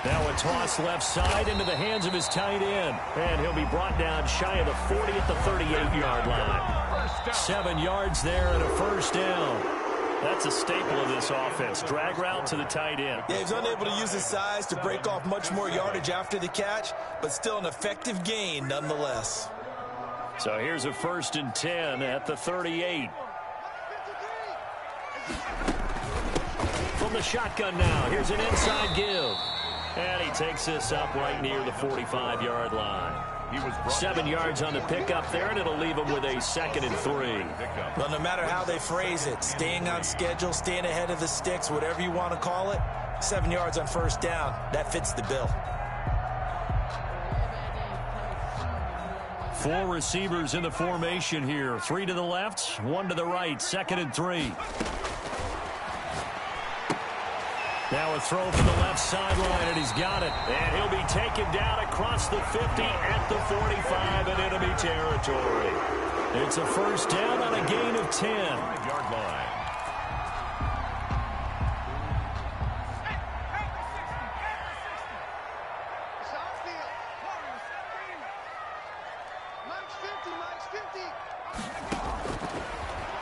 Now a toss left side into the hands of his tight end. And he'll be brought down shy of the 40 at the 38-yard line. 7 yards there and a first down. That's a staple of this offense. Drag route to the tight end. Yeah, he's unable to use his size to break off much more yardage after the catch, but still an effective gain nonetheless. So here's a 1st and 10 at the 38. From the shotgun now, here's an inside give. And he takes this up right near the 45-yard line. 7 yards on the pickup there, and it'll leave him with a 2nd and 3. Well, no matter how they phrase it, staying on schedule, staying ahead of the sticks, whatever you want to call it, 7 yards on 1st down, that fits the bill. 4 receivers in the formation here. 3 to the left, 1 to the right, 2nd and 3. Now a throw from the left sideline, and he's got it. And he'll be taken down across the 50 at the 45 in enemy territory. It's a 1st down on a gain of 10. 5-yard line.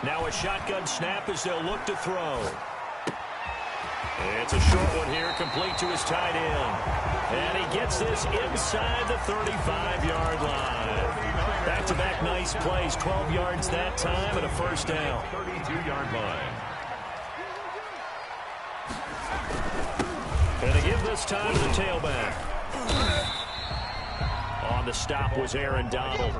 Now a shotgun snap as they'll look to throw. It's a short one here, complete to his tight end. And he gets this inside the 35-yard line. Back-to-back nice plays, 12 yards that time and a 1st down. 32-yard line. And they give this time to the tailback. On the stop was Aaron Donald.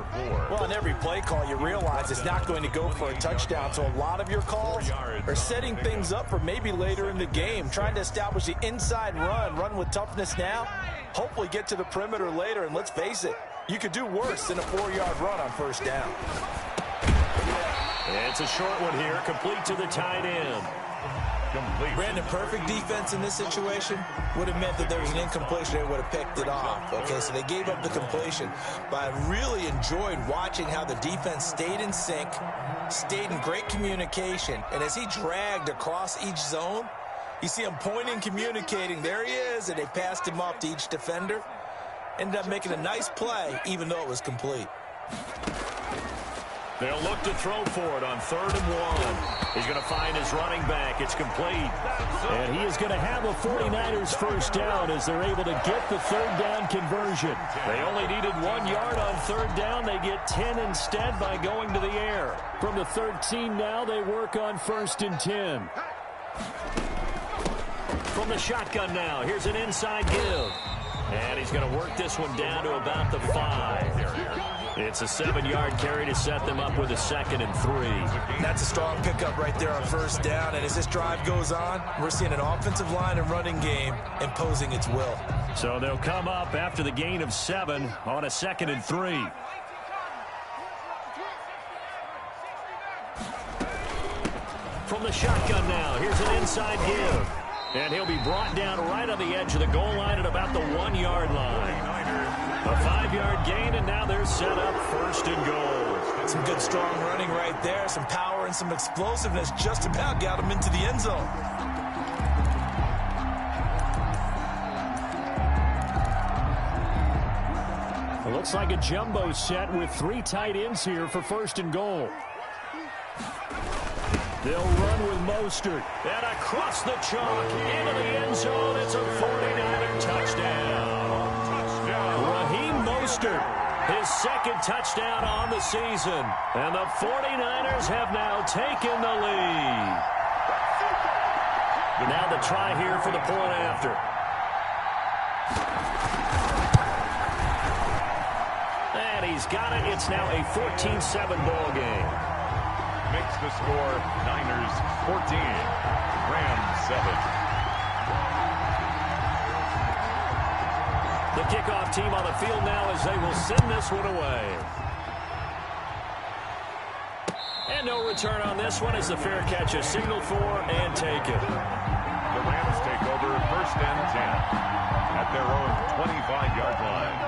Well, on every play call, you realize it's not going to go for a touchdown, so a lot of your calls are setting things up for maybe later in the game, trying to establish the inside run with toughness now, hopefully get to the perimeter later, and let's face it, you could do worse than a 4-yard run on 1st down. It's a short one here, complete to the tight end. Brandon, perfect defense in this situation would have meant that there was an incompletion. They would have picked it off. Okay, so they gave up the completion. But I really enjoyed watching how the defense stayed in sync, stayed in great communication. And as he dragged across each zone, you see him pointing, communicating. There he is, and they passed him off to each defender. Ended up making a nice play, even though it was complete. They'll look to throw for it on 3rd and 1. He's going to find his running back. It's complete. And he is going to have a 49ers 1st down as they're able to get the 3rd down conversion. They only needed 1 yard on 3rd down. They get 10 instead by going to the air. From the 13 now, they work on 1st and 10. From the shotgun now, here's an inside give. And he's going to work this one down to about the 5. It's a 7-yard carry to set them up with a 2nd and 3. That's a strong pickup right there on 1st down. And as this drive goes on, we're seeing an offensive line and running game imposing its will. So they'll come up after the gain of 7 on a 2nd and 3. From the shotgun now, here's an inside give. And he'll be brought down right on the edge of the goal line at about the 1-yard line. A 5-yard gain, and now they're set up 1st and goal. Some good strong running right there, some power and some explosiveness just about got him into the end zone. It looks like a jumbo set with 3 tight ends here for 1st and goal. They'll run with Mostert. And across the chalk into the end zone. It's a 49er touchdown. Raheem Mostert, his 2nd touchdown on the season. And the 49ers have now taken the lead. Now the try here for the point after. And he's got it. It's now a 14-7 ball game. Makes the score Niners 14, Rams 7. The kickoff team on the field now as they will send this one away. And no return on this one as the fair catch is signaled for and taken. The Rams take over 1st and 10 at their own 25-yard line.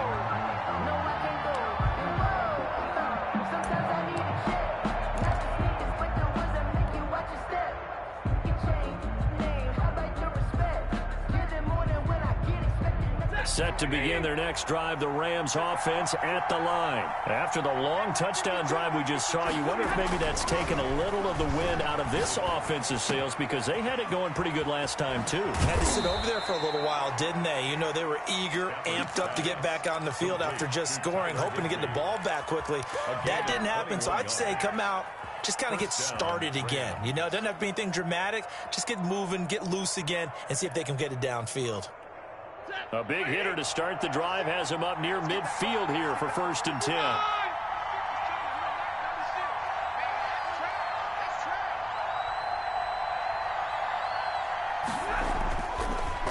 Set to begin their next drive, the Rams offense at the line. After the long touchdown drive we just saw, you wonder if maybe that's taken a little of the wind out of this offense's sails, because they had it going pretty good last time too. Had to sit over there for a little while, didn't they? You know, they were eager, amped up to get back on the field after just scoring, hoping to get the ball back quickly. That didn't happen, so I'd say come out, just kind of get started again. You know, it doesn't have to be anything dramatic. Just get moving, get loose again, and see if they can get it downfield. A big hitter to start the drive has him up near midfield here for 1st and 10.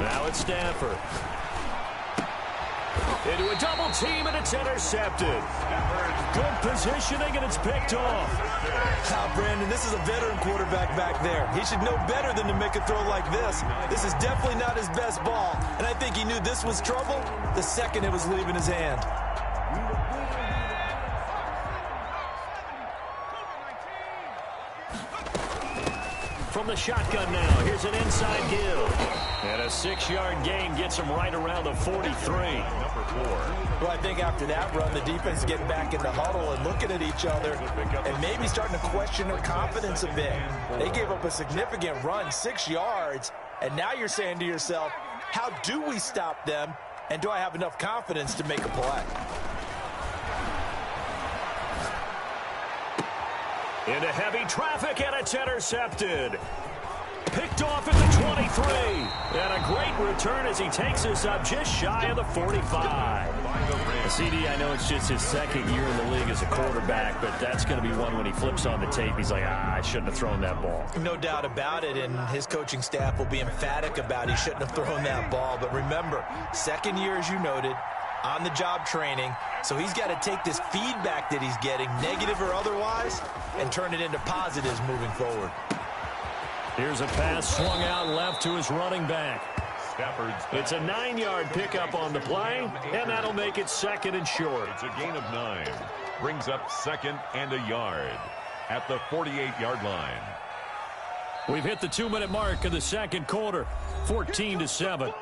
Now it's Stafford. Into a double team, and it's intercepted. Good positioning, and it's picked off. Now, Brandon, this is a veteran quarterback back there. He should know better than to make a throw like this. This is definitely not his best ball, and I think he knew this was trouble the second it was leaving his hand. From the shotgun now, here's an inside give. And a 6-yard gain gets him right around the 43. Number 4. Well, I think after that run, the defense is getting back in the huddle and looking at each other and maybe starting to question their confidence a bit. They gave up a significant run, 6 yards, and now you're saying to yourself, how do we stop them, and do I have enough confidence to make a play? Into heavy traffic, and it's intercepted. Picked off at the 23. And a great return as he takes us up just shy of the 45. CD, I know it's just his 2nd year in the league as a quarterback, but that's going to be one when he flips on the tape. He's like, I shouldn't have thrown that ball. No doubt about it, and his coaching staff will be emphatic about he shouldn't have thrown that ball. But remember, 2nd year, as you noted, on-the-job training, so he's got to take this feedback that he's getting, negative or otherwise, and turn it into positives moving forward. Here's a pass swung out left to his running back. Stafford's It's a 9-yard pickup on the play, and that'll make it 2nd and short. It's a gain of 9. Brings up 2nd and a yard at the 48-yard line. We've hit the 2-minute mark of the 2nd quarter, 14-7.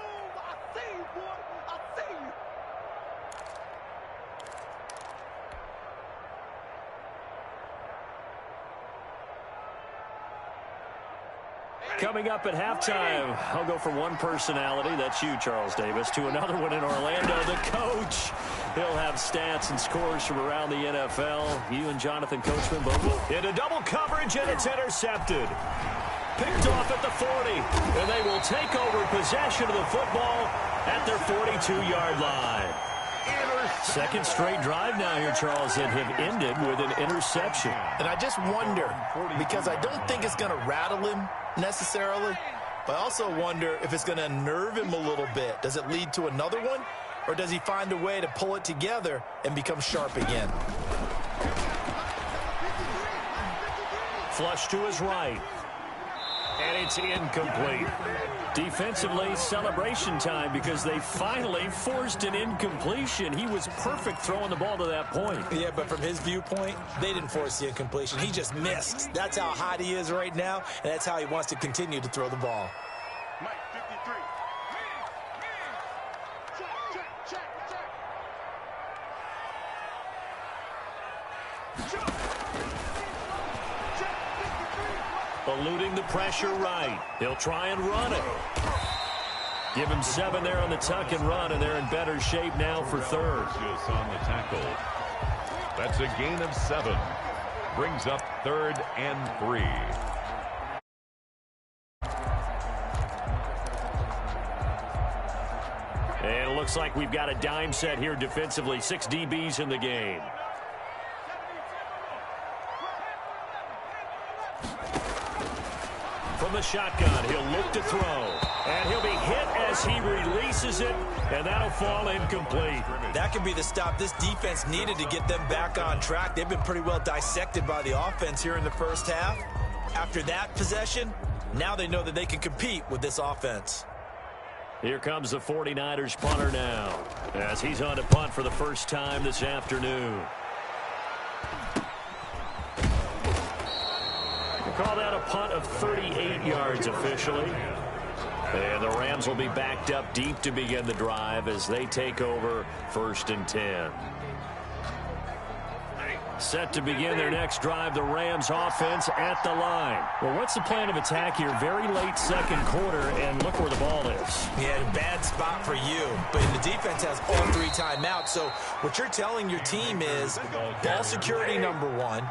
Coming up at halftime, I'll go from one personality, that's you, Charles Davis, to another one in Orlando, the coach. He'll have stats and scores from around the NFL. You and Jonathan Coachman both into double coverage, and it's intercepted. Picked off at the 40, and they will take over possession of the football at their 42-yard line. 2nd straight drive now here, Charles, that have ended with an interception. And I just wonder, because I don't think it's going to rattle him necessarily, but I also wonder if it's going to unnerve him a little bit. Does it lead to another one, or does he find a way to pull it together and become sharp again? Flush to his right. And it's incomplete. Defensively, celebration time because they finally forced an incompletion. He was perfect throwing the ball to that point. Yeah, but from his viewpoint, they didn't force the incompletion. He just missed. That's how hot he is right now, and that's how he wants to continue to throw the ball. Mike 53. Check. Eluding the pressure right. He'll try and run it. Give him 7 there on the tuck and run, and they're in better shape now for 3rd. Just on the tackle. That's a gain of 7. Brings up 3rd and 3. And it looks like we've got a dime set here defensively. 6 DBs in the game. From the shotgun, he'll look to throw. And he'll be hit as he releases it, and that'll fall incomplete. That could be the stop this defense needed to get them back on track. They've been pretty well dissected by the offense here in the first half. After that possession, now they know that they can compete with this offense. Here comes the 49ers punter now, as he's on to punt for the first time this afternoon. We'll call that a punt of 38 yards officially. And the Rams will be backed up deep to begin the drive as they take over 1st and 10. Set to begin their next drive, the Rams offense at the line. Well, what's the plan of attack here? Very late second quarter, and look where the ball is. Yeah, bad spot for you. But the defense has all 3 timeouts. So what you're telling your team is ball security number 1.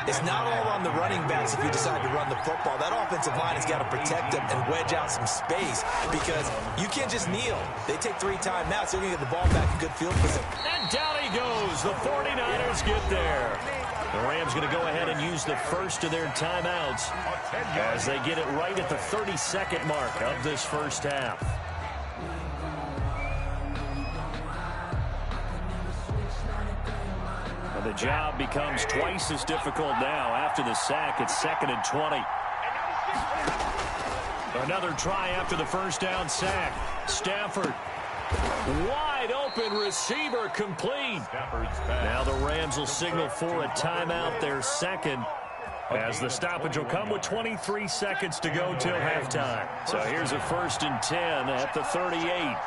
It's not all on the running backs if you decide to run the football. That offensive line has got to protect them and wedge out some space because you can't just kneel. They take 3 timeouts. They're going to get the ball back in good field position. And down he goes. The 49ers get there. The Rams going to go ahead and use the first of their timeouts as they get it right at the 32nd mark of this first half. And the job becomes twice as difficult now after the sack. It's 2nd and 20. Another try after the first down sack. Stafford. Wide open receiver complete. Now the Rams will signal for a timeout, their second, as the stoppage will come with 23 seconds to go till halftime. So here's a 1st and 10 at the 38.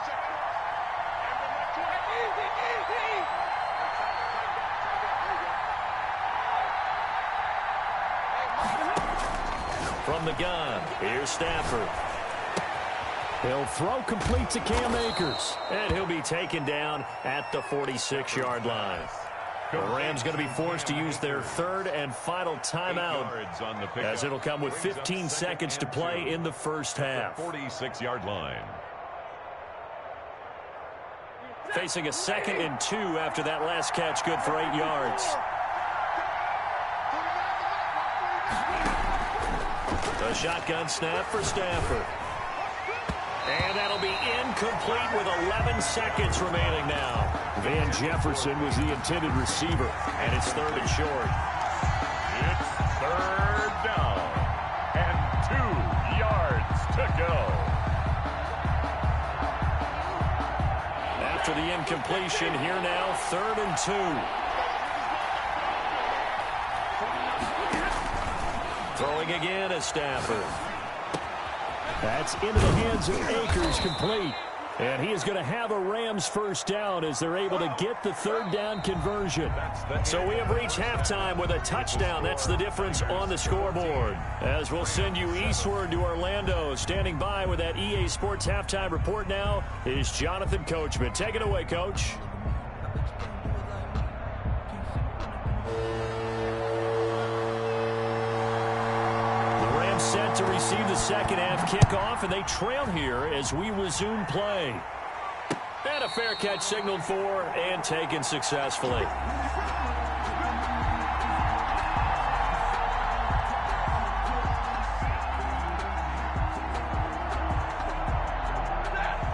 From the gun, here's Stafford. He'll throw complete to Cam Akers. And he'll be taken down at the 46-yard line. The Rams going to be forced to use their 3rd and final timeout as it'll come with 15 seconds to play in the first half. 46-yard line. Facing a 2nd and 2 after that last catch, good for 8 yards. The shotgun snap for Stafford. And that'll be incomplete with 11 seconds remaining now. Van Jefferson was the intended receiver, and it's 3rd and short. It's 3rd down and 2 yards to go. After the incompletion, here now, 3rd and 2. Throwing again is Stafford. That's into the hands of Akers, complete. And he is going to have a Rams first down as they're able to get the 3rd down conversion. So we have reached halftime with a touchdown. That's the difference on the scoreboard. As we'll send you eastward to Orlando. Standing by with that EA Sports halftime report now is Jonathan Coachman. Take it away, Coach. Set to receive the second half kickoff, and they trail here as we resume play. And a fair catch signaled for and taken successfully.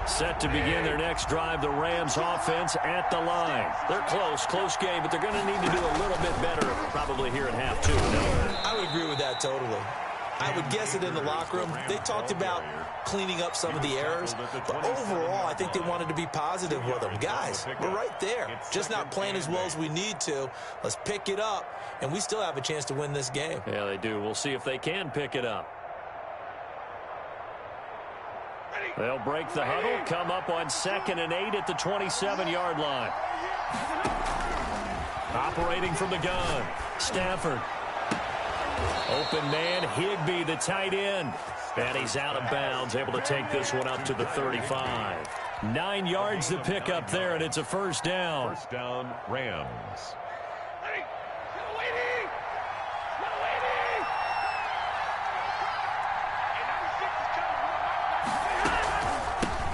Set to begin their next drive, the Rams offense at the line. They're close game, but they're going to need to do a little bit better probably here in half 2. No? I would agree with that totally. I would guess it in the locker room. They talked about cleaning up some of the errors, but overall, I think they wanted to be positive with them. Guys, we're right there. Just not playing as well as we need to. Let's pick it up, and we still have a chance to win this game. Yeah, they do. We'll see if they can pick it up. They'll break the huddle, come up on 2nd and 8 at the 27-yard line. Operating from the gun, Stafford. Open man, Higbee, the tight end. And he's out of bounds, able to take this one up to the 35. 9 yards to pick up there, and it's a first down. First down, Rams.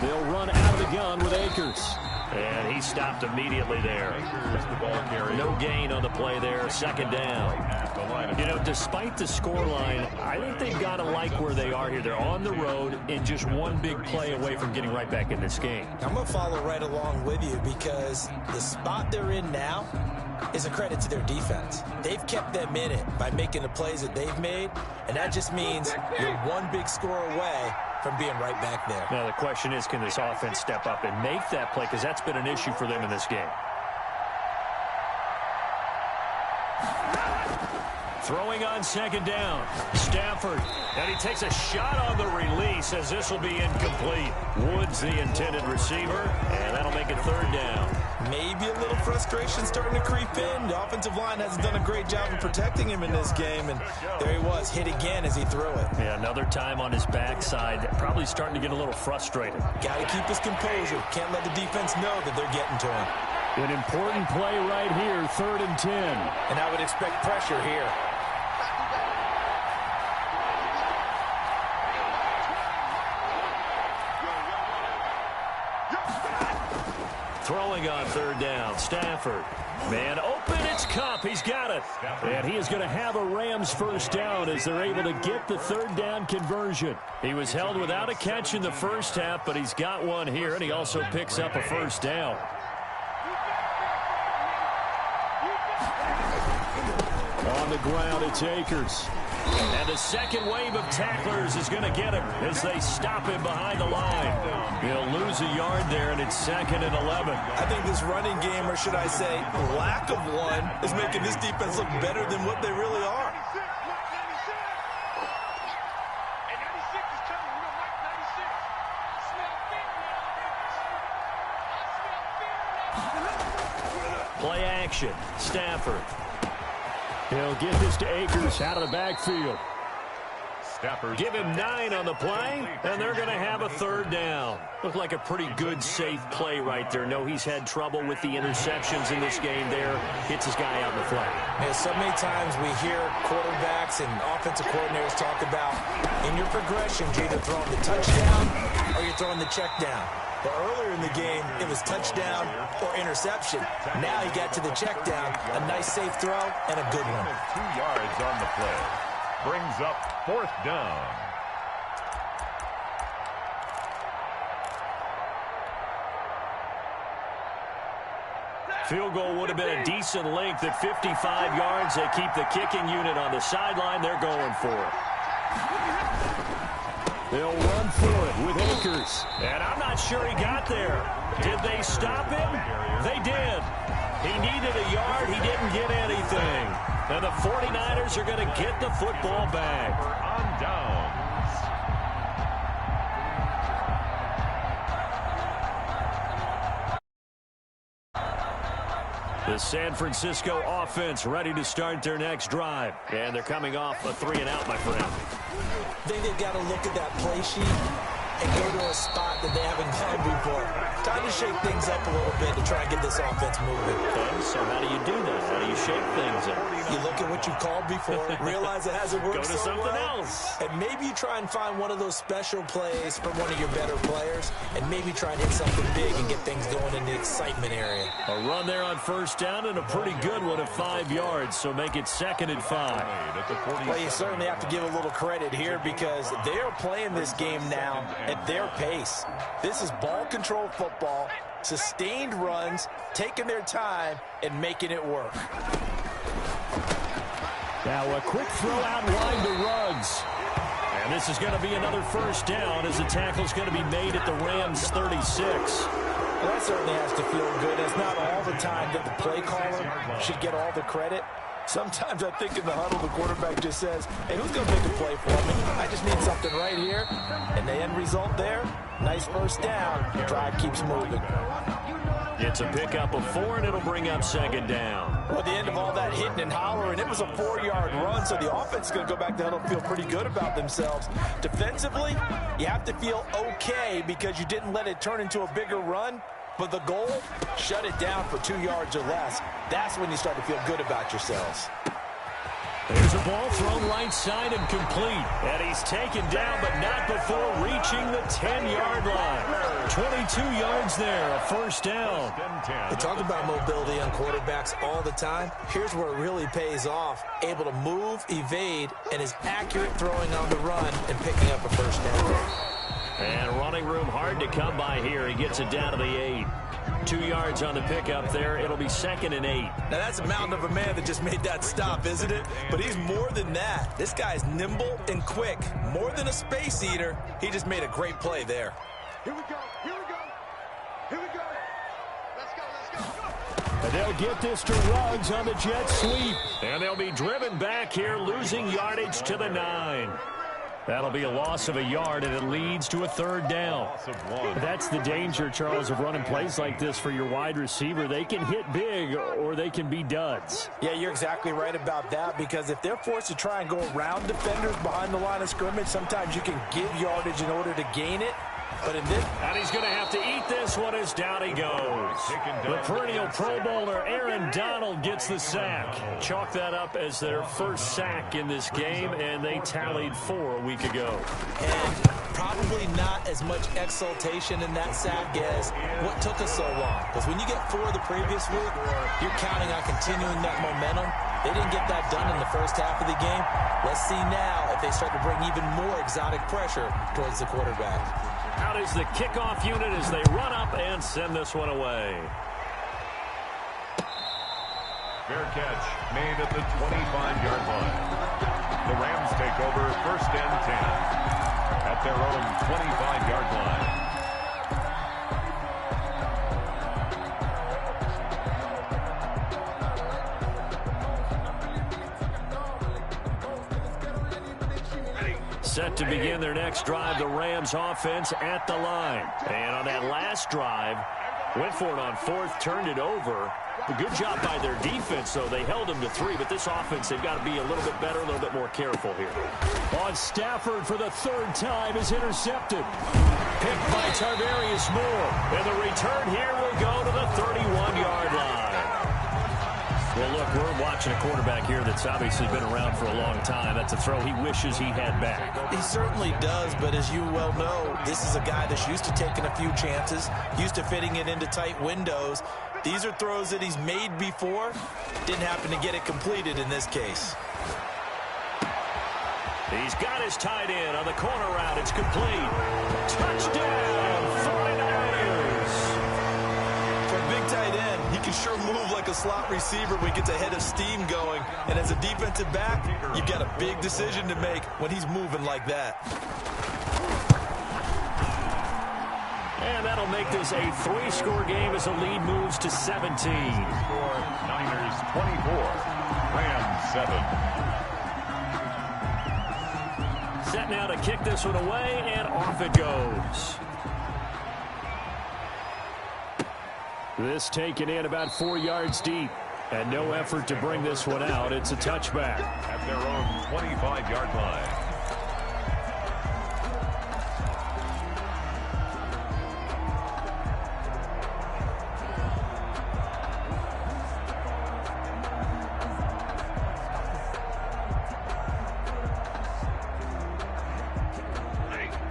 They'll run out of the gun with Akers. And he stopped immediately there. No gain on the play there. 2nd down. You know, despite the scoreline, I think they've got to like where they are here. They're on the road and just one big play away from getting right back in this game. I'm going to follow right along with you because the spot they're in now is a credit to their defense. They've kept them in it by making the plays that they've made, and that just means you're one big score away from being right back there. Now, the question is, can this offense step up and make that play? Because that's been an issue for them in this game. Throwing on second down. Stafford. And he takes a shot on the release as this will be incomplete. Woods the intended receiver, and that'll make it third down. Maybe a little frustration starting to creep in. The offensive line hasn't done a great job of protecting him in this game, and there he was, hit again as he threw it. Yeah, another time on his backside, probably starting to get a little frustrated. Got to keep his composure. Can't let the defense know that they're getting to him. An important play right here, 3rd and 10. And I would expect pressure here. Throwing on 3rd down, Stafford. Man open, it's Kupp. He's got it. And he is going to have a Rams first down as they're able to get the 3rd down conversion. He was held without a catch in the first half, but he's got one here, and he also picks up a first down. On the ground, it's Akers. And the second wave of tacklers is going to get him as they stop him behind the line. He'll lose a yard there, and it's 2nd and 11. I think this running game, or should I say lack of one, is making this defense look better than what they really are. Play action. Stafford. He'll get this to Akers out of the backfield. Give him 9 on the play, and they're going to have a 3rd down. Looked like a pretty good, safe play right there. No, he's had trouble with the interceptions in this game there. Hits his guy out in the flat. Yeah, so many times we hear quarterbacks and offensive coordinators talk about in your progressions, you're either throwing the touchdown or you're throwing the check down. But earlier in the game, it was touchdown or interception. Now he got to the check down, a nice safe throw, and a good one. 2 yards on the play. Brings up 4th down. Field goal would have been a decent length at 55 yards. They keep the kicking unit on the sideline. They're going for it. They'll run for it with Akers. And I'm not sure he got there. Did they stop him? They did. He needed a yard. He didn't get anything. And the 49ers are going to get the football back. On downs. The San Francisco offense ready to start their next drive. And they're coming off a 3-and-out, my friend. I think they've got to look at that play sheet and go to a spot that they haven't gone before. Time to shake things up a little bit to try and get this offense moving. Okay, so how do you do that? How do you shake things up? You look at what you called before, realize it hasn't worked Go to so something well, else. and maybe you try and find one of those special plays from one of your better players, and maybe try and hit something big and get things going in the excitement area. A run there on 1st down and a pretty good one at 5 yards, so make it 2nd and 5. Well, you certainly have to give a little credit here because they are playing this game now at their pace. This is ball control football, sustained runs, taking their time, and making it work. Now a quick throw out wide to Ruggs. And this is going to be another 1st down as the tackle's going to be made at the Rams 36. Well, that certainly has to feel good. It's not all the time that the play caller should get all the credit. Sometimes I think in the huddle, the quarterback just says, hey, who's going to make a play for me? I just need something right here. And the end result there, nice 1st down. The drive keeps moving. It's a pickup of 4, and it'll bring up 2nd down. Well, at the end of all that hitting and hollering, it was a 4-yard run, so the offense is going to go back to huddle and feel pretty good about themselves. Defensively, you have to feel okay because you didn't let it turn into a bigger run. But the goal, shut it down for 2 yards or less. That's when you start to feel good about yourselves. There's a ball thrown right side and complete. And he's taken down, but not before reaching the 10-yard line. 22 yards there, a 1st down. We talk about mobility on quarterbacks all the time. Here's where it really pays off. Able to move, evade, and is accurate throwing on the run and picking up a 1st down. And running room hard to come by here. He gets it down to the 8. 2 yards on the pickup there. It'll be 2nd and 8. Now, that's a mountain of a man that just made that stop, isn't it? But he's more than that. This guy's nimble and quick. More than a space eater. He just made a great play there. Here we go. Here we go. Here we go. Let's go. Let's go. And they'll get this to Ruggs on the jet sweep. And they'll be driven back here, losing yardage to the 9. That'll be a loss of a yard, and it leads to a third down. That's the danger, Charles, of running plays like this for your wide receiver. They can hit big, or they can be duds. Yeah, you're exactly right about that, because if they're forced to try and go around defenders behind the line of scrimmage, sometimes you can give yardage in order to gain it. But in this, and he's going to have to eat this one as down he goes. The perennial Pro Bowler Aaron Donald gets the sack. Chalk that up as their first sack in this game, and they tallied 4 a week ago. And probably not as much exultation in that sack as what took us so long. Because when you get 4 the previous week, you're counting on continuing that momentum. They didn't get that done in the first half of the game. Let's see now if they start to bring even more exotic pressure towards the quarterback. Out is the kickoff unit as they run up and send this one away. Fair catch made at the 25-yard line. The Rams take over 1st and 10 at their own 25-yard line. Set to begin their next drive, the Rams offense at the line. And on that last drive, went for it on 4th, turned it over. A good job by their defense, though. They held them to 3, but this offense, they've got to be a little bit better, a little bit more careful here. On Stafford for the 3rd time is intercepted. Picked by Tarvarius Moore. And the return here will go to the 31-yard line. Well, look, we're watching a quarterback here that's obviously been around for a long time. That's a throw he wishes he had back. He certainly does, but as you well know, this is a guy that's used to taking a few chances, used to fitting it into tight windows. These are throws that he's made before. Didn't happen to get it completed in this case. He's got his tight end on the corner route. It's complete. Touchdown, 49ers. For a big tight end, he can sure move like a slot receiver when he gets a head of steam going. And as a defensive back, you've got a big decision to make when he's moving like that. And that'll make this a 3-score game as the lead moves to 17. Niners 24, Rams 7. Set now to kick this one away, and off it goes. This taken in about 4 yards deep, and no effort to bring this one out. It's a touchback. At their own 25-yard line.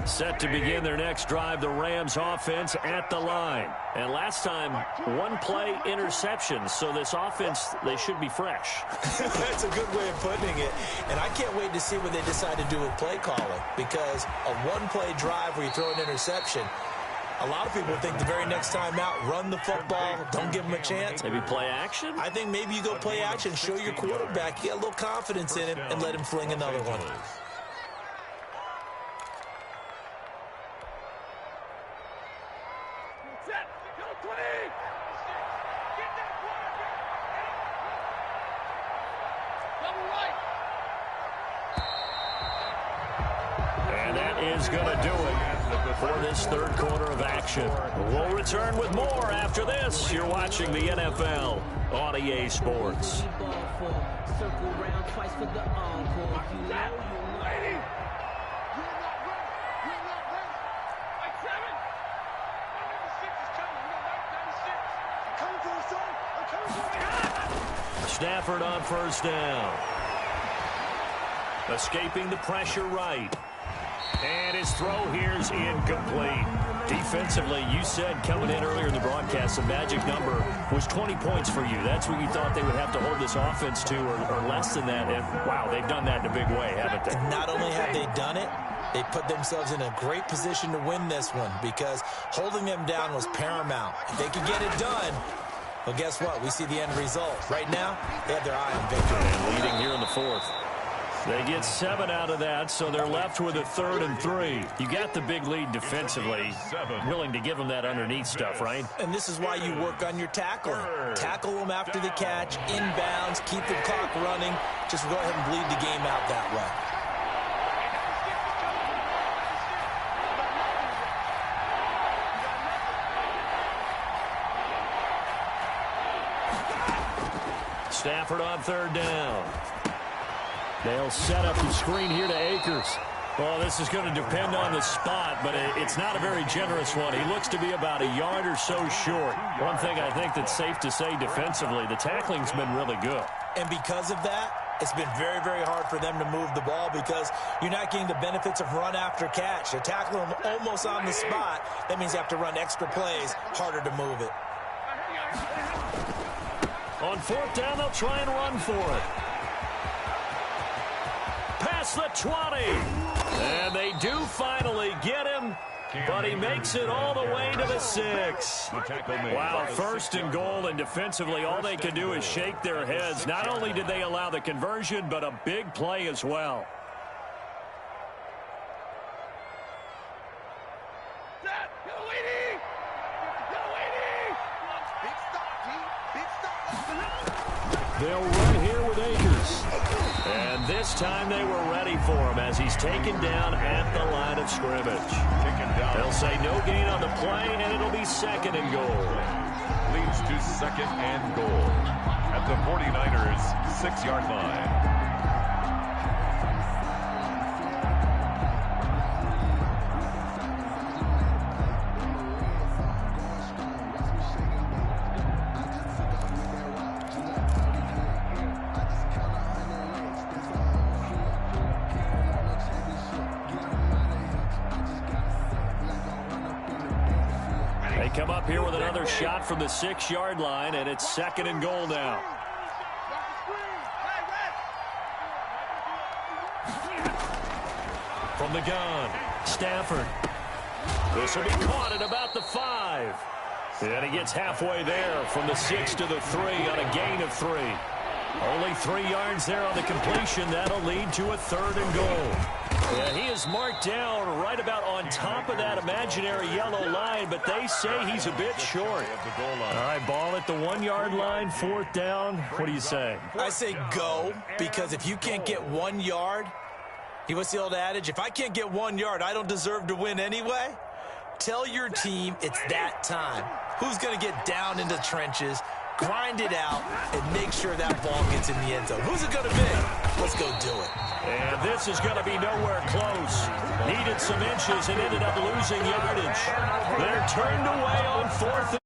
Set to begin their next drive, the Rams offense at the line. And last time, 1-play interception. So this offense, they should be fresh. That's a good way of putting it. And I can't wait to see what they decide to do with play calling. Because a 1-play drive where you throw an interception, a lot of people think the very next time out, run the football, don't give them a chance. Maybe play action? I think maybe you go play action, show your quarterback, you get a little confidence in him, and let him fling another one. And that is going to do it for this third quarter of action. We'll return with more after this. You're watching the NFL on EA Sports. Stafford on first down. Escaping the pressure right. And his throw here's incomplete. Defensively, you said coming in earlier in the broadcast, the magic number was 20 points for you. That's what you thought they would have to hold this offense to, or less than that. And, wow, they've done that in a big way, haven't they? Not only have they done it, they put themselves in a great position to win this one because holding them down was paramount. If they could get it done, well, guess what? We see the end result. Right now, they have their eye on victory. And leading here in the fourth. They get 7 out of that, so they're left with a 3rd and 3. You got the big lead defensively. Willing to give them that underneath stuff, right? And this is why you work on your tackling. Tackle them after the catch, inbounds, keep the clock running. Just go ahead and bleed the game out that way. Stafford on 3rd down. They'll set up the screen here to Akers. Well, this is going to depend on the spot, but it's not a very generous one. He looks to be about a yard or so short. One thing I think that's safe to say defensively, the tackling's been really good. And because of that, it's been very, very hard for them to move the ball because you're not getting the benefits of run after catch. You tackle them almost on the spot. That means you have to run extra plays, harder to move it. On 4th down, they'll try and run for it. Past the 20. And they do finally get him, but he makes it all the way to the 6. Wow, 1st and goal, and defensively all they can do is shake their heads. Not only did they allow the conversion, but a big play as well. They'll run here with Akers. And this time they were ready for him as he's taken down at the line of scrimmage. They'll say no gain on the play, and it'll be 2nd and goal. Leads to 2nd and goal at the 49ers' 6-yard line. Come up here with another shot from the 6-yard line, and it's 2nd and goal now. From the gun, Stafford. This will be caught at about the 5. And he gets halfway there from the 6 to the 3 on a gain of 3. Only 3 yards there on the completion. That'll lead to a 3rd and goal. Yeah, he is marked down right about on top of that imaginary yellow line, but they say he's a bit short. All right, ball at the 1-yard line, 4th down. What do you say? I say go, because if you can't get 1 yard, what's the old adage? If I can't get 1 yard, I don't deserve to win anyway. Tell your team it's that time. Who's going to get down into the trenches, grind it out, and make sure that ball gets in the end zone? Who's it going to be? Let's go do it. And this is going to be nowhere close. Needed some inches and ended up losing yardage. They're turned away on 4th.